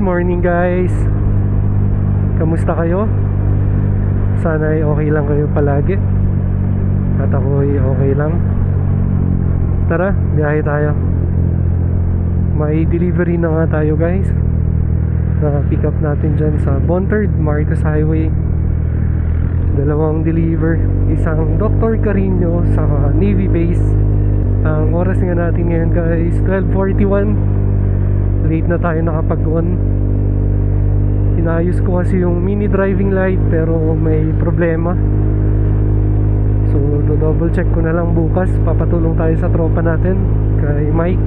morning guys. Kamusta kayo? Sana ay okay lang kayo palagi. At ako ay okay lang. Tara, biyahe tayo. May delivery na nga tayo guys. Na-pick up natin dyan sa Bontard, Marcos Highway. Dalawang deliver. Isang Dr. Carino sa Navy Base. Ang oras nga natin ngayon guys 12:41. Late na tayo nakapag-on. Inayos ko kasi yung mini driving light pero may problema. So double check ko na lang bukas. Papatulong tayo sa tropa natin kay Mike.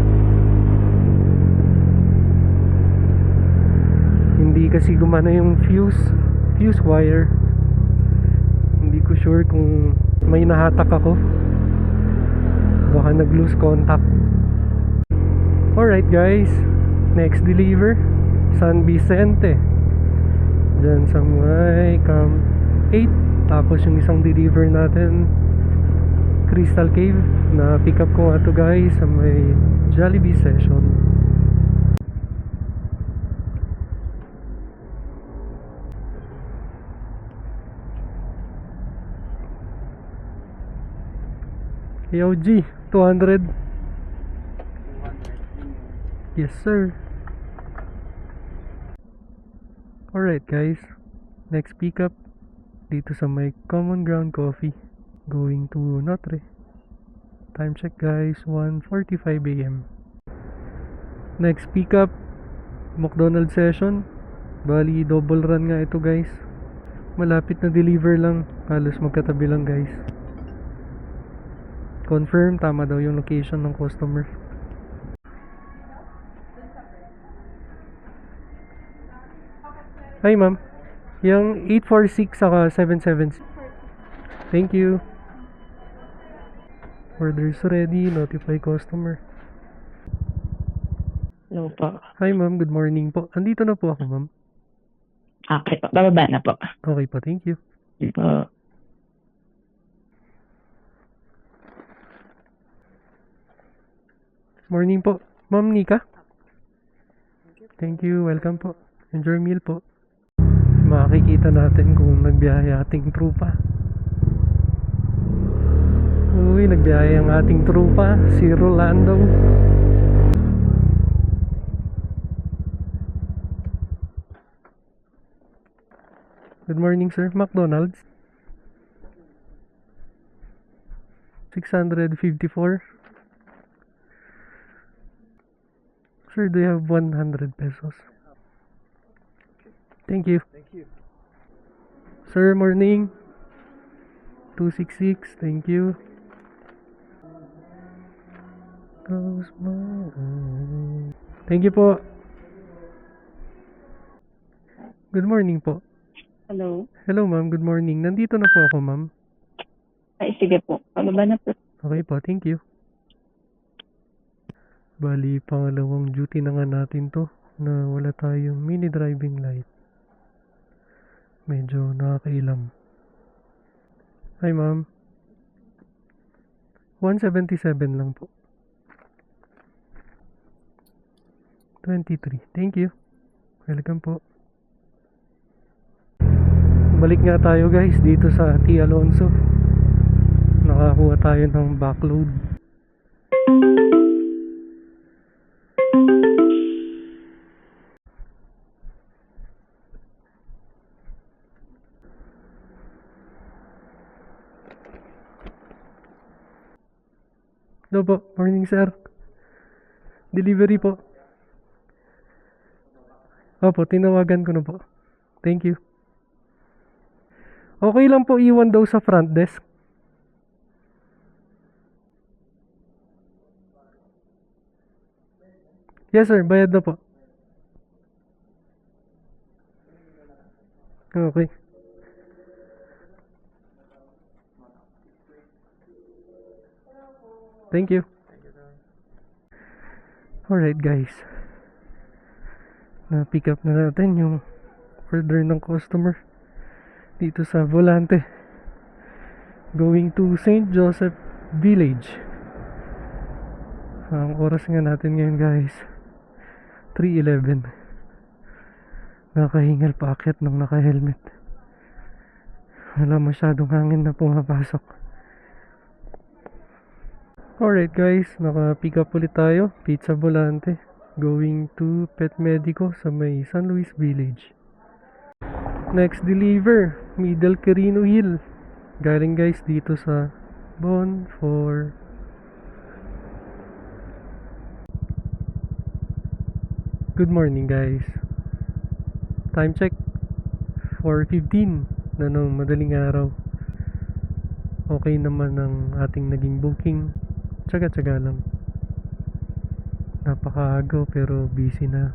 Hindi kasi gumana yung fuse wire. Hindi ko sure kung may nahatak ako. Baka nag-lose contact. Alright guys, next deliver San Vicente dyan sa may Camp 8. Tapos yung isang deliver natin Crystal Cave na pick up ko nga to guys sa may Jollibee Session. Yo G, 200. Yes sir. Alright guys, next pickup dito sa may Common Ground Coffee going to Notre. Time check guys, 1:45 AM. Next pickup McDonald's Session. Bali double run nga ito guys. Malapit na deliver lang, halos magkatabi lang guys. Confirm, tama daw yung location ng customer. Hi ma'am, yung 846 saka 776. Thank you. Orders ready, notify customer. Hello po. Hi ma'am, good morning po. Andito na po ako ma'am. Okay po, bababa na po. Okay po, thank you. Po. Morning po. Ma'am Nika? Thank you, welcome po. Enjoy meal po. Makikita natin kung nagbiyahe ating trupa. Uy, nagbiyahe ang ating trupa, si Rolando. Good morning sir, McDonald's 654. Sir, do you have 100 pesos? Thank you. Sir, morning 266, thank you. Close my eyes. Thank you po. Good morning po. Hello. Hello ma'am, good morning. Nandito na po ako ma'am. Ay, sige po. Bababa na po. Okay po, thank you. Bali, pangalawang duty na nga natin to na wala tayong mini driving light. Medyo nakakailang. Hi ma'am. 177 lang po. 23. Thank you. Welcome po. Balik nga tayo guys dito sa T. Alonso. Nakakuha tayo ng backload. Hello po, morning sir. Delivery po. Opo, tinawagan ko na po. Thank you. Okay lang po iwan daw sa front desk. Yes sir, bayad na po. Okay. Thank you. Alright guys. Na-pick up na natin yung order ng customer dito sa Volante. Going to St. Joseph Village. Ang oras nga natin ngayon guys 3:11. Nakahingal paakyat nung naka-helmet. Wala masyadong hangin na pumapasok. Alright guys, naka-pick up ulit tayo. Pizza Volante. Going to Pet Medico sa may San Luis Village. Next deliver, Middle Quirino Hill. Galing guys dito sa Bon for good morning guys. Time check 4:15 na nung madaling araw. Okay naman ang ating naging booking. Tsaga-tsaga lang. Napakaagaw pero busy na.